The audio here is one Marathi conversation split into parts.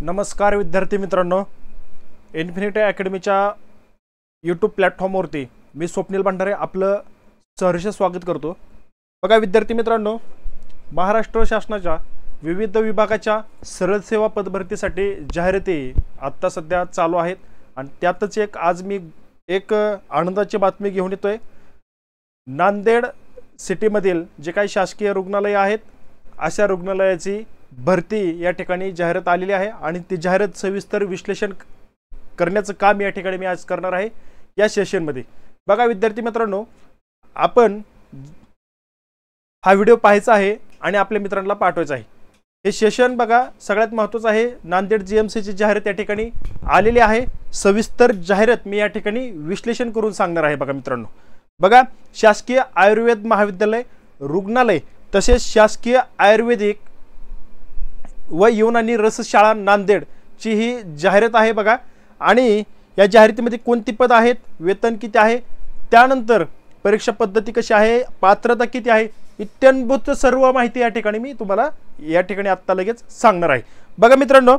नमस्कार विद्यार्थी मित्रांनो, इन्फिनिटी अकॅडमीच्या यूट्यूब प्लॅटफॉर्मवरती मी स्वप्नील भंडारे आपलं सहर्ष स्वागत करतो। बघा विद्यार्थी मित्रांनो, महाराष्ट्र शासनाच्या विविध विभागाच्या सरळ सेवा पदभरतीसाठी जाहिराती आत्ता सध्या चालू आहेत आणि त्यातच आज मी एक आनंदाची बातमी घेऊन येतोय। नांदेड सिटीमधील जे काही शासकीय रुग्णालय आहेत अशा रुग्णालयाची भरती या ठिकाणी जाहिरात आलेली आहे आणि ती जाहिरात सविस्तर विश्लेषण करण्याचं काम या ठिकाणी मी आज करणार आहे या सेशन मध्ये। बघा विद्यार्थी मित्रांनो, आपण हा व्हिडिओ पाहायचा आहे आणि आपल्या मित्रांना पाठवायचा आहे। हे सेशन बघा सगळ्यात महत्त्वाचं आहे। नांदेड जीएमसी ची जाहिरात या ठिकाणी आलेली आहे। सविस्तर जाहिरात मी या ठिकाणी विश्लेषण करून सांगणार आहे। बघा मित्रांनो, बघा शासकीय आयुर्वेद महाविद्यालय रुग्णालय तसेच शासकीय आयुर्वेदिक व युनानी रसशाळा नांदेड ची ही जाहिरात आहे। बघा आणि या जाहिरातीमध्ये कोणती पद आहेत, वेतन किती आहे, त्यानंतर परीक्षा पद्धती कशी आहे, पात्रता किती आहे, इत्यादी सर्व माहिती या ठिकाणी मी तुम्हाला या ठिकाणी आत्ता लगेच सांगणार आहे। बघा मित्रांनो,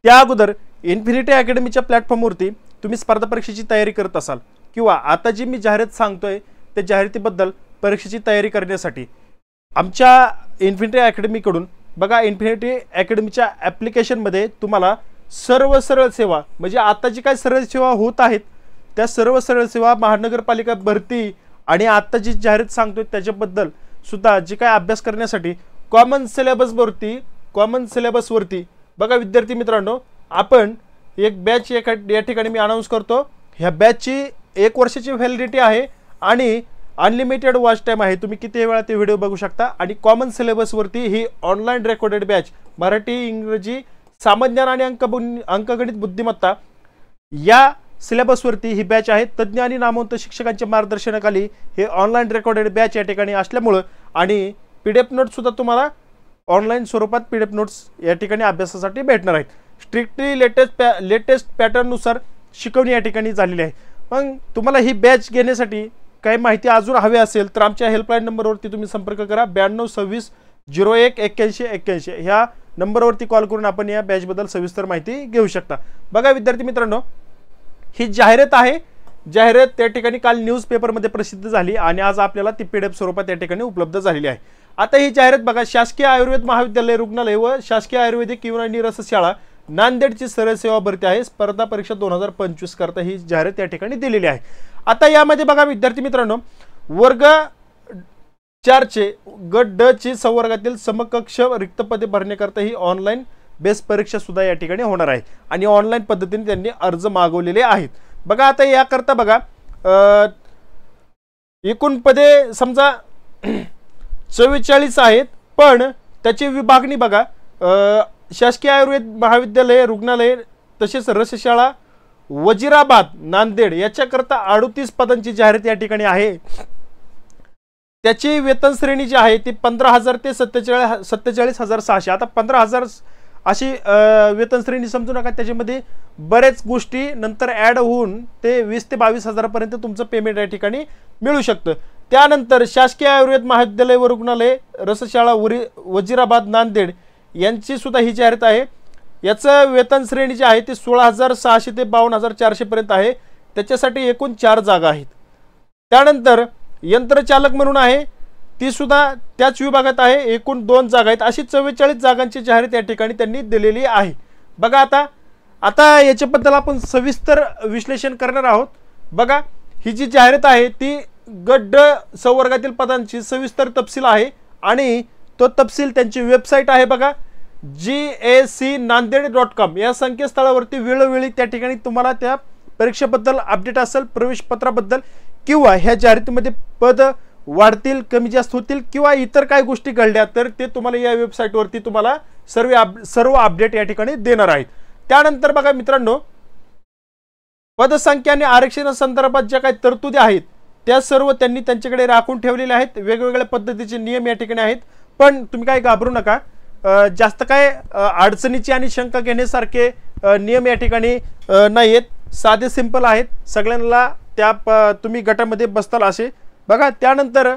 त्या अगोदर इन्फिनिटी अकॅडमीच्या प्लॅटफॉर्मवरती तुम्ही स्पर्धा परीक्षेची तयारी करत असाल किंवा आता जी मी जाहिरात सांगतोय त्या जाहिरातीबद्दल परीक्षेची तयारी करण्यासाठी आमच्या इन्फिनिटी अकॅडमीकडून बघा इन्फिनिटी अकॅडमीच्या ॲप्लिकेशनमध्ये तुम्हाला सर्व सरळ सेवा म्हणजे आता जी काय सरळ सेवा होत आहेत त्या सर्व सरळ सेवा महानगरपालिका भरती आणि आता जी जाहिरात सांगतोय त्याच्याबद्दल सुद्धा जी काय अभ्यास करण्यासाठी कॉमन सिलेबसवरती बघा विद्यार्थी मित्रांनो, आपण एक बॅच या ठिकाणी मी अनाउन्स करतो। ह्या बॅचची 1 वर्षाची व्हॅलिडिटी आहे आणि अनलिमिटेड वॉच टाइम आहे। तुम्ही किती वेळा ते व्हिडिओ बघू शकता आणि कॉमन सिलेबसवरती ही ऑनलाईन रेकॉर्डेड बॅच मराठी, इंग्रजी, सामान्य आणि अंकगणित बुद्धिमत्ता या सिलेबसवरती ही बॅच आहे। तज्ञ आणि नामवंत शिक्षकांच्या मार्गदर्शनाखाली हे ऑनलाईन रेकॉर्डेड बॅच या ठिकाणी असल्यामुळे आणि पीडीएफ नोट्स सुद्धा तुम्हाला ऑनलाईन स्वरूपात पीडीएफ नोट्स या ठिकाणी अभ्यासासाठी भेटणार आहेत। स्ट्रिक्टली लेटेस्ट पॅटर्न नुसार शिकवणी या ठिकाणी झालेली आहे। मग तुम्हाला ही बॅच घेण्यासाठी काही माहिती अजून हवी असेल तर आमच्या हेल्पलाईन नंबरवरती तुम्ही संपर्क करा। 92 26 01 81 81 ह्या नंबरवरती कॉल करून आपण या बॅचबद्दल सविस्तर माहिती घेऊ शकता। बघा विद्यार्थी मित्रांनो, ही जाहिरात आहे। जाहिरात त्या ठिकाणी काल न्यूजपेपरमध्ये प्रसिद्ध झाली आणि आज आपल्याला ती पीडीएफ स्वरूपात या ठिकाणी उपलब्ध झालेली आहे। आता ही जाहिरात बघा, शासकीय आयुर्वेद महाविद्यालय रुग्णालय व शासकीय आयुर्वेदिक युनानी रसशाळा नांदेडची सरळ सेवा भरती आहे। स्पर्धा परीक्षा 2025 करता ही जाहिरात या ठिकाणी दिलेली आहे। आता यामध्ये बघा विद्यार्थी मित्रांनो, वर्ग 4 चे गट ड ची संवर्गातील समकक्ष रिक्त पदे भरण्याकरता ही ऑनलाईन बेस परीक्षा सुद्धा या ठिकाणी होणार आहे आणि ऑनलाईन पद्धतीने त्यांनी अर्ज मागवलेले आहेत। बघा आता याकरता बघा एकूण पदे समजा 44 आहेत, पण त्याची विभागणी बघा शासकीय आयुर्वेद महाविद्यालय रुग्णालय तसेच रसशाळा वजीराबाद नांदेड याच्याकरता 38 पदांची जाहिरात या ठिकाणी आहे। त्याची वेतन श्रेणी जी आहे ती 15,000 ते 47,600। आता 15,000 अशी वेतन श्रेणी समजू नका, त्याच्यामध्ये बरेच गोष्टी नंतर ॲड होऊन ते 20 ते 22,000 पर्यंत तुमचं पेमेंट या ठिकाणी मिळू शकतं। त्यानंतर शासकीय आयुर्वेद महाविद्यालय व रुग्णालय रसशाळा वजीराबाद नांदेड यांची सुद्धा ही जाहिरात आहे। याचं वेतन श्रेणी जी आहे ती 16,600 ते 52,400 पर्यंत आहे। त्याच्यासाठी एकूण 4 जागा आहेत। त्यानंतर यंत्रचालक म्हणून आहे, ती सुद्धा त्याच विभागात आहे, एकूण 2 जागा आहेत। अशी 44 जागांची जाहिरात या ठिकाणी त्यांनी दिलेली आहे। बघा आता याच्याबद्दल आपण सविस्तर विश्लेषण करणार आहोत। बघा ही जी जाहिरात आहे ती गट ड संवर्गातील पदांची सविस्तर तपशील आहे आणि तो तपशील त्यांची वेबसाईट आहे बघा GACNanded.com या संकेतस्थळावरती वेळोवेळी त्या ठिकाणी तुम्हाला त्या परीक्षेबद्दल अपडेट असेल, प्रवेश पत्राबद्दल किंवा ह्या जाहिरातीमध्ये पद वाढतील कमी जास्त होतील किंवा इतर काही गोष्टी घडल्या तर ते तुम्हाला या वेबसाईटवरती तुम्हाला सर्व अपडेट या ठिकाणी देणार आहेत। त्यानंतर बघा मित्रांनो, पदसंख्या आणि आरक्षणासंदर्भात ज्या काही तरतुदी आहेत त्या सर्व त्यांनी त्यांच्याकडे राखून ठेवलेल्या आहेत। वेगवेगळ्या पद्धतीचे नियम या ठिकाणी आहेत, पण तुम्ही काही घाबरू नका। जास्त काय अडचणीची आणि शंका घेण्यासारखे नियम या ठिकाणी नाहीत, साधे सिंपल आहेत। सगळ्यांना त्या तुम्ही गटामध्ये बसताल असे बघा। त्यानंतर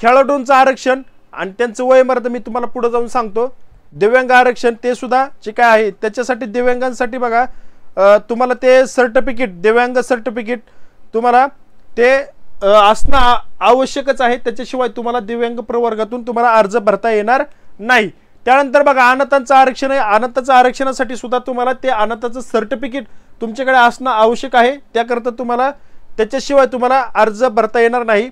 खेळाडूंचं आरक्षण आणि त्यांचं वय मर्यादा मी तुम्हाला पुढे जाऊन सांगतो। दिव्यांग आरक्षण ते सुद्धा जे काय आहे त्याच्यासाठी दिव्यांगांसाठी बघा तुम्हाला ते सर्टिफिकेट, दिव्यांग सर्टिफिकेट तुम्हाला ते असणं आवश्यकच आहे, त्याच्याशिवाय तुम्हाला दिव्यांग प्रवर्गातून तुम्हाला अर्ज भरता येणार नाही। त्यानंतर बघा अनाथांचं आरक्षण आहे, अनाथांच्या आरक्षणासाठी सुद्धा तुम्हाला ते अनाथाचं सर्टिफिकेट तुमच्याकडे असणं आवश्यक आहे, त्याकरता तुम्हाला त्याच्याशिवाय तुम्हाला अर्ज भरता येणार नाही।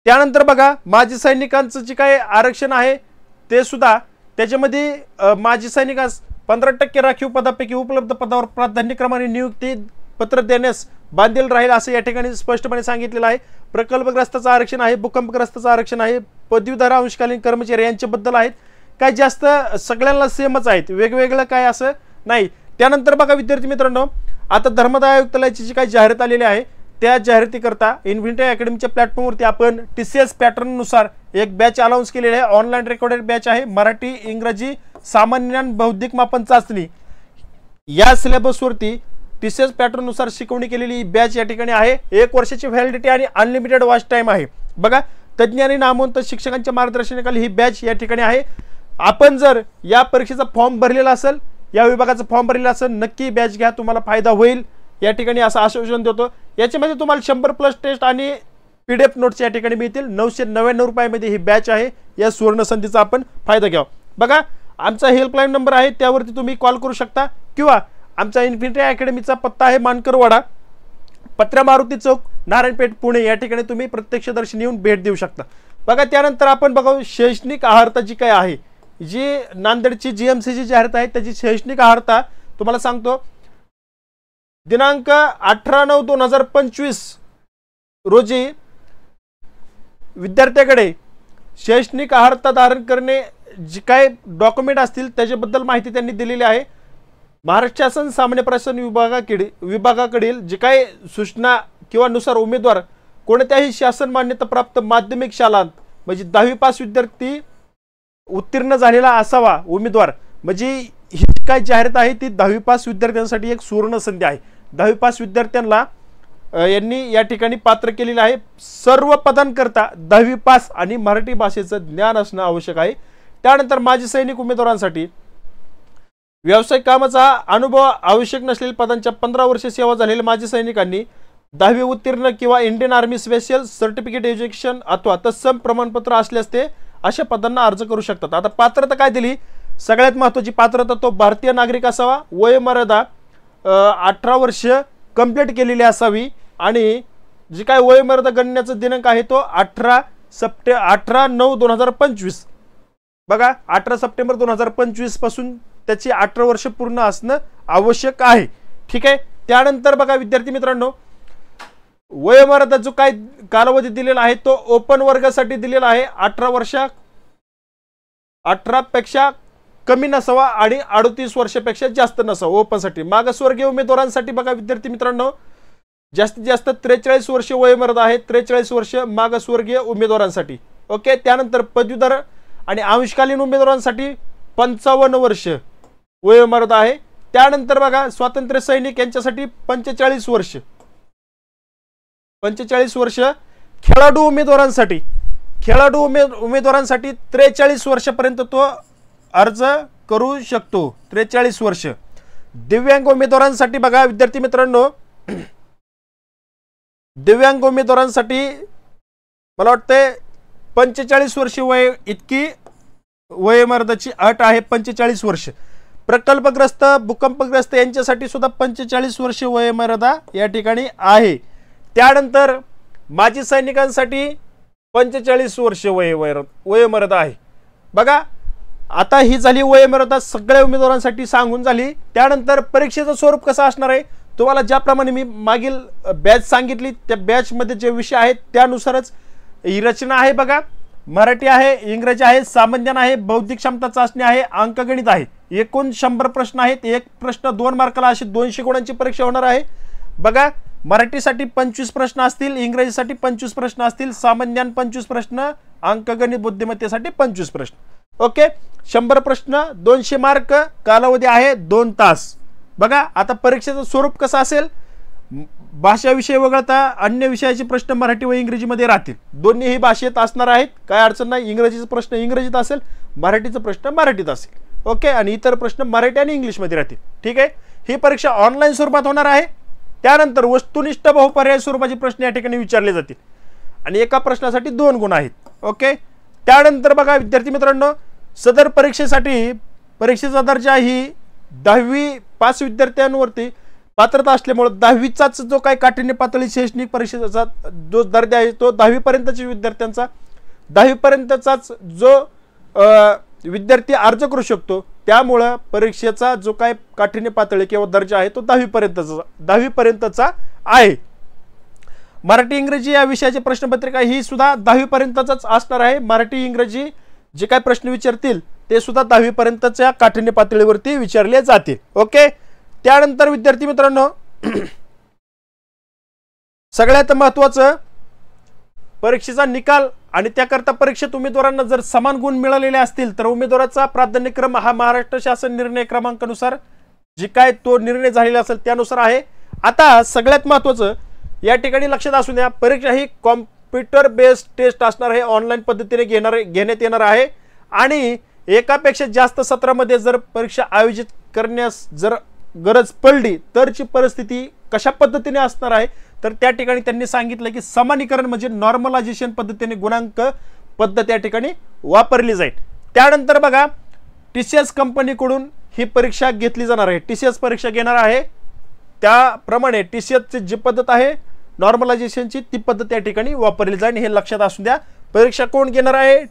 त्यानंतर बघा माजी सैनिकांचं जे काही आरक्षण आहे ते सुद्धा त्याच्यामध्ये माजी सैनिकांस 15% राखीव पदापैकी उपलब्ध पदावर प्राधान्यक्रमाने नियुक्ती पत्र देण्यास बांधील राहील असं या ठिकाणी स्पष्टपणे सांगितलेलं आहे। प्रकल्पग्रस्ताचं आरक्षण आहे, भूकंपग्रस्ताचं आरक्षण आहे, पदवीधर अंशकालीन कर्मचारी यांच्याबद्दल आहेत, काय जास्त सगळ्यांना सेमच आहेत, वेगवेगळं काय असं नाही। त्यानंतर बघा विद्यार्थी मित्रांनो आता धर्मदाय आयुक्तालयाची जी काही जाहिरात आलेली आहे त्या जाहिरातीकरता इन्फिनिटी अकॅडमीच्या प्लॅटफॉर्मवरती आपण TCS पॅटर्ननुसार एक बॅच अनाउन्स केलेली आहे। ऑनलाईन रेकॉर्डेड बॅच आहे, मराठी इंग्रजी सामान्य ज्ञान बौद्धिक मापन चाचणी या सिलेबसवरती TCS पॅटर्ननुसार शिकवणी केलेली बॅच या ठिकाणी आहे। 1 वर्षाची व्हॅलिडिटी आणि अनलिमिटेड वॉच टाइम आहे। बघा तज्ञ आणि नामवंत शिक्षकांच्या मार्गदर्शनाखाली ही बॅच या ठिकाणी आहे। आपण जर या परीक्षेचा फॉर्म भरलेला असेल, या विभागाचा फॉर्म भरलेला असेल, नक्की बॅच घ्या, तुम्हाला फायदा होईल या ठिकाणी असं आश्वासन देतो। याच्यामध्ये तुम्हाला 100+ टेस्ट आणि PDF नोट्स या ठिकाणी मिळतील। 999 रुपयामध्ये ही बॅच आहे, या सुवर्ण संधीचा आपण फायदा घ्या। बघा आमचा हेल्पलाईन नंबर आहे, त्यावरती तुम्ही कॉल करू शकता किंवा आमचा इन्फिनिटी अकॅडमीचा पत्ता आहे मानकरवाडा, पत्रा मारुती चौक, नारायणपेठ, पुणे या ठिकाणी तुम्ही प्रत्यक्षदर्शनी येऊन भेट देऊ शकता। बघा त्यानंतर आपण बघू शैक्षणिक अहर्ता जी काय आहे, जी नांदेडची GMCची जाहिरात आहे त्याची शैक्षणिक अहर्ता तुम्हाला सांगतो। दिनांक 18/9/2025 रोजी विद्यार्थ्याकडे शैक्षणिक अहर्ता धारण करणे जे काय डॉक्युमेंट असतील त्याच्याबद्दल माहिती त्यांनी दिलेली आहे। महाराष्ट्र शासन सामान्य प्रशासन विभागाकडील जे काही सूचना किंवा नुसार उमेदवार कोणत्याही शासन मान्यता प्राप्त माध्यमिक शाळांत म्हणजे 10वी पास विद्यार्थी उत्तीर्ण झालेला असावा उमेदवार। म्हणजे ही काय जाहिरात आहे ती 10वी पास विद्यार्थ्यांसाठी एक सुवर्ण संधी आहे। 10वी पास विद्यार्थ्यांना यांनी या ठिकाणी पात्र केलेलं आहे। सर्व पदांकरता 10वी पास आणि मराठी भाषेचं ज्ञान असणं आवश्यक आहे। त्यानंतर माजी सैनिक उमेदवारांसाठी व्यावसायिक कामाचा अनुभव आवश्यक नसलेल्या पदांच्या 15 वर्ष सेवा झालेल्या माजी सैनिकांनी 10वी उत्तीर्ण किंवा Indian army special certificate education अथवा तत्सम प्रमाणपत्र असल्यास ते अशा पदांना अर्ज करू शकतात। आता पात्रता काय दिली, सगळ्यात महत्त्वाची पात्रता तो भारतीय नागरिक असावा, वयोमर्यादा 18 वर्ष कंप्लीट केलेली असावी आणि जी काय वयोमर्यादा गणण्याचा दिनांक आहे तो 18/9/2025 बघा 18 सप्टेंबर 2025 पासून त्याची 18 वर्ष पूर्ण असणं आवश्यक आहे। ठीक आहे। त्यानंतर बघा विद्यार्थी मित्रांनो वयोमर्यादा जो काय कालावधी दिलेला आहे तो ओपन वर्गासाठी दिलेला आहे 18 पेक्षा कमी नसावा आणि 38 वर्षापेक्षा जास्त नसावा ओपनसाठी। मागासवर्गीय उमेदवारांसाठी बघा विद्यार्थी मित्रांनो जास्तीत जास्त 43 वर्ष वयोमर्यादा आहे, 43 वर्ष मागासवर्गीय उमेदवारांसाठी। ओके। त्यानंतर पदवीधर आणि अंशकालीन उमेदवारांसाठी 55 वर्ष वयोमर्यादा आहे। त्यानंतर बघा स्वातंत्र्य सैनिक यांच्यासाठी 45 वर्ष, 45 वर्ष। खेळाडू उमेदवारांसाठी 43 वर्षापर्यंत तो अर्ज करू शकतो, 43 वर्ष। दिव्यांग उमेदवारांसाठी बघा विद्यार्थी मित्रांनो दिव्यांग उमेदवारांसाठी मला वाटतं 45 वर्ष वय इतकी वयोमर्यादाची अट आहे, 45 वर्ष। प्रकल्पग्रस्त भूकंपग्रस्त यांच्यासाठी सुद्धा 45 वर्ष वयोमर्यादा या ठिकाणी आहे। त्यानंतर माजी सैनिकांसाठी 45 वर्ष वयोमर्यादा आहे। बघा आता ही झाली वयोमर्यादा सगळ्या उमेदवारांसाठी सांगून झाली। त्यानंतर परीक्षेचं स्वरूप कसं असणार आहे तुम्हाला ज्याप्रमाणे मी मागील बॅच सांगितली त्या बॅच मध्ये जे विषय आहेत त्यानुसारच ही रचना आहे। बघा मराठी आहे, इंग्रजी आहे, सामान्य ज्ञान आहे, बौद्धिक क्षमता चाचणी आहे, अंकगणित आहे। एकूण 100 प्रश्न आहेत, एक प्रश्न 2 मार्काला अशी 200 गुणांची परीक्षा होणार आहे। बघा मराठीसाठी 25 प्रश्न असतील, इंग्रजीसाठी 25 प्रश्न असतील, सामान्य ज्ञान 25 प्रश्न, अंकगणित बुद्धिमत्तेसाठी 25 प्रश्न। ओके। 100 प्रश्न 200 मार्क, कालावधी आहे 2 तास। बघा आता परीक्षेचं स्वरूप कसं असेल भाषा विषय वगळता अन्य विषयाचे प्रश्न मराठी व इंग्रजीमध्ये राहतील. दोन्हीही भाषेत असणार आहेत, काय अडचण नाही. इंग्रजीचा प्रश्न इंग्रजीत असेल, मराठीचा प्रश्न मराठीत असेल. ओके. आणि इतर प्रश्न मराठी आणि इंग्लिशमध्ये राहतील. ठीक आहे. ही परीक्षा ऑनलाईन स्वरूपात होणार आहे. त्यानंतर वस्तुनिष्ठ बहुपर्याय स्वरूपाचे प्रश्न या ठिकाणी विचारले जातील आणि एका प्रश्नासाठी 2 गुण आहेत. ओके. त्यानंतर बघा विद्यार्थी मित्रांनो, सदर परीक्षेसाठी परीक्षेचा दर्जा ही 10वी पास विद्यार्थ्यांवरती पात्रता असल्यामुळे 10वीचाच जो काही काठिण्य पातळी शैक्षणिक परीक्षेचा जो दर्जा आहे तो 10वी पर्यंतच्या विद्यार्थ्यांचा 10वी पर्यंतचाच जो विद्यार्थी अर्ज करू शकतो. त्यामुळे परीक्षेचा जो काही काठिण्य पातळी किंवा दर्जा आहे तो 10वी पर्यंतचा आहे. मराठी इंग्रजी या विषयाची प्रश्नपत्रिका ही सुद्धा 10वी पर्यंतच असणार आहे. मराठी इंग्रजी जे काही प्रश्न विचारतील ते सुद्धा 10वी पर्यंतच्या काठिण्य पातळीवरती विचारले जातील. ओके. त्यानंतर विद्यार्थी मित्रांनो, सगळ्यात महत्त्वाचं परीक्षेचा निकाल आणि त्याकरता परीक्षेत उमेदवारांना जर समान गुण मिळालेले असतील तर उमेदवाराचा प्राधान्यक्रम हा महाराष्ट्र शासन निर्णय क्रमांकानुसार जे काय तो निर्णय झालेला असेल त्यानुसार आहे. आता सगळ्यात महत्त्वाचं या ठिकाणी लक्षात असू द्या, परीक्षा ही कॉम्प्युटर बेस्ड टेस्ट असणार आहे, ऑनलाईन पद्धतीने घेण्यात येणार आहे आणि एकापेक्षा जास्त सत्रामध्ये जर परीक्षा आयोजित करण्यास जर गरज पडली तरची परिस्थिती कशा पद्धतीने असणार आहे तर त्या ठिकाणी त्यांनी सांगितलं की समानीकरण म्हणजे नॉर्मलायझेशन पद्धतीने गुणांक पद्धत या ठिकाणी वापरली जाईल. त्यानंतर बघा TCS कंपनीकडून ही परीक्षा घेतली जाणार आहे. TCS परीक्षा घेणार आहे त्याप्रमाणे TCS ची जी पद्धत आहे नॉर्मलायझेशनची ती पद्धत या ठिकाणी वापरली जाईल, हे लक्षात असू द्या. परीक्षा कोण घेणार आहे?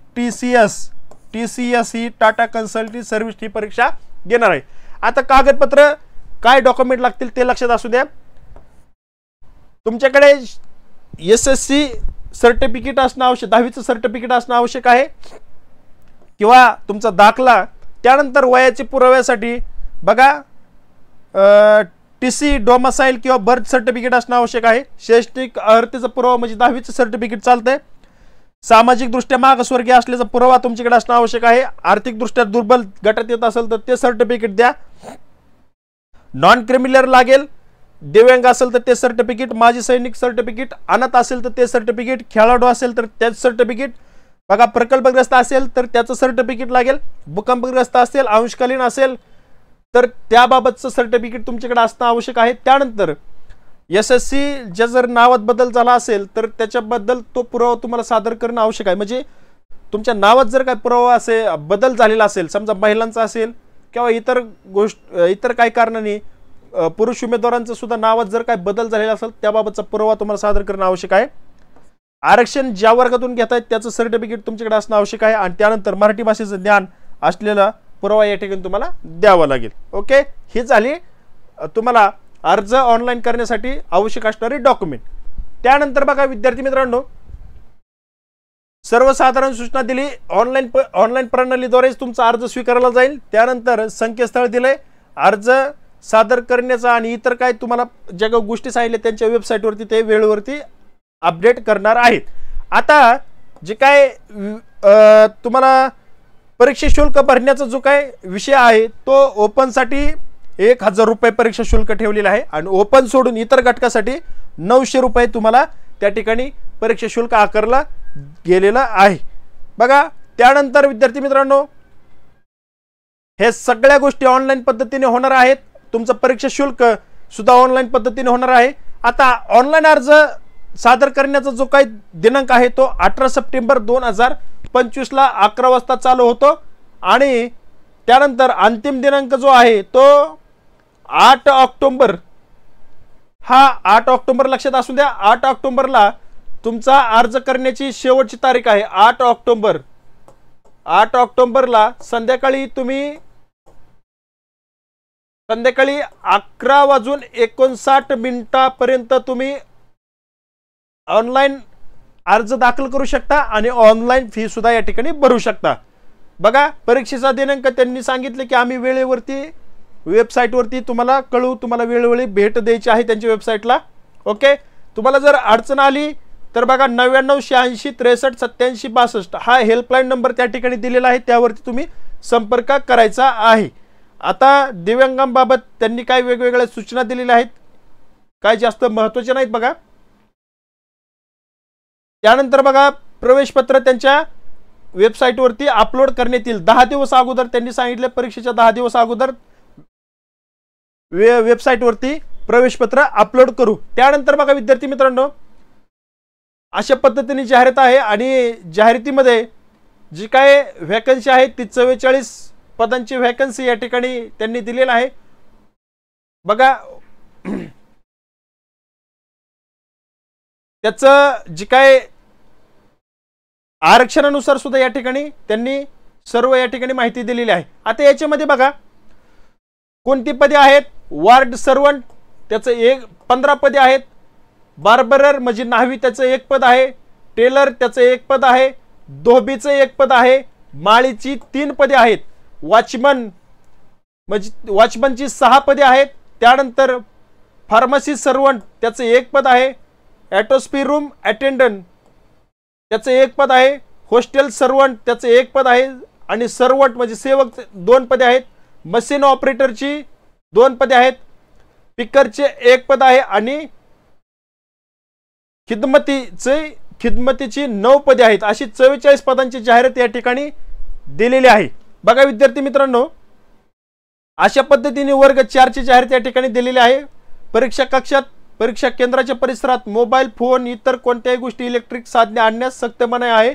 TCS ही टाटा कन्सल्टिंग सर्व्हिस ही परीक्षा घेणार आहे. आता कागदपत्र काय डॉक्युमेंट लागतील ते लक्षात असू द्या. तुमच्याकडे SSC सर्टिफिकेट असणं आवश्यक, 10वीचं सर्टिफिकेट असणं आवश्यक आहे किंवा तुमचा दाखला. त्यानंतर वयाच्या पुराव्यासाठी बघा TC डोमासाईल किंवा बर्थ सर्टिफिकेट असणं आवश्यक आहे. शैक्षणिक अर्हतेचा पुरावा म्हणजे 10वीचं सर्टिफिकेट चालतंय. सामाजिकदृष्ट्या मागासवर्गीय असल्याचा पुरावा तुमच्याकडे असणं आवश्यक आहे. आर्थिकदृष्ट्या दुर्बल गटात येत असेल तर ते सर्टिफिकेट द्या. नॉन क्रिमिनल लागेल, दिव्यांग असेल तर ते सर्टिफिकेट, माजी सैनिक सर्टिफिकेट, अनाथ असेल तर ते सर्टिफिकेट, खेळाडू असेल तर त्याचं सर्टिफिकेट, बघा प्रकल्पग्रस्त असेल तर त्याचं सर्टिफिकेट लागेल, भूकंपग्रस्त असेल, अंशकालीन असेल तर त्याबाबतचं सर्टिफिकेट तुमच्याकडे असणं आवश्यक आहे. त्यानंतर SSC ज्या जर नावात बदल झाला असेल तर त्याच्याबद्दल तो पुरावा तुम्हाला सादर करणं आवश्यक आहे. म्हणजे तुमच्या नावात जर काही पुरावा असेल, बदल झालेला असेल, समजा महिलांचा असेल किंवा इतर काही कारणाने पुरुष उमेदवारांचं सुद्धा नावात जर काही बदल झालेला असेल त्याबाबतचा पुरावा तुम्हाला सादर करणं आवश्यक आहे. आरक्षण ज्या वर्गातून घेत आहेत त्याचं सर्टिफिकेट तुमच्याकडे असणं आवश्यक आहे आणि त्यानंतर मराठी भाषेचं ज्ञान असलेला पुरावा या ठिकाणी तुम्हाला द्यावा लागेल. ओके. ही झाली तुम्हाला अर्ज ऑनलाईन करण्यासाठी आवश्यक असणारी डॉक्युमेंट. त्यानंतर बघा विद्यार्थी मित्रांनो, सर्वसाधारण सूचना दिली, ऑनलाईन प्रणालीद्वारेच तुमचा अर्ज स्वीकारला जाईल. त्यानंतर संकेतस्थळ दिले, अर्ज सादर करण्याचा आणि इतर काय तुम्हाला ज्या गोष्टी सांगितल्या त्यांच्या वेबसाईटवरती ते वेळेवरती अपडेट करणार आहेत. आता जे काय तुम्हाला परीक्षा शुल्क भरण्याचा जो काय विषय आहे तो ओपनसाठी 1000 रुपये परीक्षा शुल्क ठेवलेला आहे आणि ओपन सोडून इतर घटकासाठी 900 रुपये तुम्हाला त्या ठिकाणी परीक्षा शुल्क आकारला गेलेला आहे. बघा त्यानंतर विद्यार्थी मित्रांनो, हे सगळ्या गोष्टी ऑनलाईन पद्धतीने होणार आहेत. तुमचं परीक्षा शुल्क सुद्धा ऑनलाईन पद्धतीने होणार आहे. आता ऑनलाईन अर्ज सादर करण्याचा जो काही दिनांक आहे तो 18 सप्टेंबर 2025 ला 11 वाजता चालू होतो आणि त्यानंतर अंतिम दिनांक जो आहे तो 8 ऑक्टोबर. हा 8 ऑक्टोबर लक्षात असू द्या. 8 ऑक्टोबरला तुमचा अर्ज करण्याची शेवटची तारीख आहे. 8 ऑक्टोबर. 8 ऑक्टोबरला संध्याकाळी 11:59 पर्यंत तुम्ही ऑनलाईन अर्ज दाखल करू शकता आणि ऑनलाईन फी सुद्धा या ठिकाणी भरू शकता. बघा परीक्षेचा दिनांक त्यांनी सांगितले की आम्ही वेळेवरती वेबसाईटवरती तुम्हाला कळवू, तुम्हाला वेळोवेळी भेट द्यायची आहे त्यांच्या वेबसाईटला. ओके. तुम्हाला जर अडचण आली तर बघा 99 86 63 87 62 हा हेल्पलाईन नंबर त्या ठिकाणी दिलेला आहे, त्यावरती तुम्ही संपर्क करायचा आहे. आता दिव्यांगांबाबत त्यांनी काही वेगवेगळ्या सूचना दिलेल्या आहेत. काय जास्त महत्त्वाचे नाहीत बघा. त्यानंतर बघा प्रवेशपत्र त्यांच्या वेबसाईटवरती अपलोड करण्यात येईल 10 दिवस अगोदर. त्यांनी सांगितले परीक्षेच्या 10 दिवस अगोदर वेबसाईटवरती प्रवेशपत्र अपलोड करू. त्यानंतर बघा विद्यार्थी मित्रांनो, अशा पद्धतीने जाहिरात आहे आणि जाहिरातीमध्ये जी काय व्हॅकन्सी आहे ती 44 पदांची व्हॅकन्सी या ठिकाणी त्यांनी दिलेला आहे. बघा त्याचं जी काय आरक्षणानुसार सुद्धा या ठिकाणी त्यांनी सर्व या ठिकाणी माहिती दिलेली आहे. आता याच्यामध्ये बघा कोणती पदे आहेत. वार्ड सर्वंट त्याचं 15 पदे आहेत. बार्बरर म्हणजे न्हावी त्याचं 1 पद आहे. टेलर त्याचं 1 पद आहे. धोबीचं 1 पद आहे. माळीची 3 पदे आहेत. वॉचमन म्हणजे वॉचमनची 6 पदे आहेत. त्यानंतर फार्मसी सर्वंट त्याचं 1 पद आहे. ॲटोस्पी रूम अटेंडंट त्याचं 1 पद आहे. हॉस्टेल सर्वंट त्याचं 1 पद आहे. आणि सर्वंट म्हणजे सेवक 2 पदे आहेत. मशीन ऑपरेटरची 2 पदे आहेत. पिकरचे 1 पद आहे आणि खिदमतीची 9 पदे आहेत. अशी 44 पदांची जाहिरात या ठिकाणी दिलेली आहे. बघा विद्यार्थी मित्रांनो, अशा पद्धतीने वर्ग 4 ची जाहिरात या ठिकाणी दिलेली आहे. परीक्षा कक्षात परीक्षा केंद्राच्या परिसरात मोबाईल फोन इतर कोणत्याही गोष्टी इलेक्ट्रिक साधने आणण्यास सक्त मनाई आहे.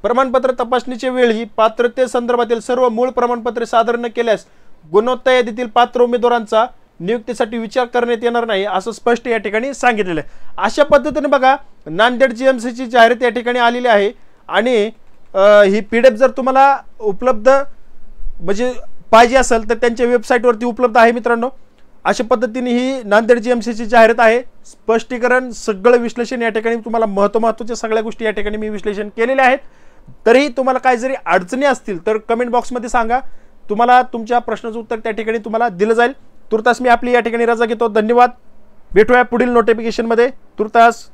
प्रमाणपत्र तपासणीच्या वेळी पात्रते संदर्भातील सर्व मूळ प्रमाणपत्रे सादर न केल्यास गुणवत्ता यादीतील पात्र उमेदवारांचा नियुक्तीसाठी विचार करण्यात येणार नाही असं स्पष्ट या ठिकाणी सांगितलेलं आहे. अशा पद्धतीने बघा नांदेड GMC ची जाहिरात या ठिकाणी आलेली आहे आणि ही PDF जर तुम्हाला उपलब्ध म्हणजे पाहिजे असेल तर त्यांच्या वेबसाईटवरती उपलब्ध आहे मित्रांनो. अशा पद्धतीने ही नांदेड GMC ची जाहिरात आहे. स्पष्टीकरण सगळं विश्लेषण या ठिकाणी तुम्हाला महत्त्वाच्या सगळ्या गोष्टी या ठिकाणी मी विश्लेषण केलेले आहेत. तरीही तुम्हाला काय जरी अडचणी असतील तर कमेंट बॉक्समध्ये सांगा. तुम्हाला तुमच्या प्रश्नाचं उत्तर त्या ठिकाणी तुम्हाला दिलं जाईल. तुर्तास मी आपली या ठिकाणी रजा घेतो. धन्यवाद. भेटूया पुढील नोटिफिकेशनमध्ये. तुर्तास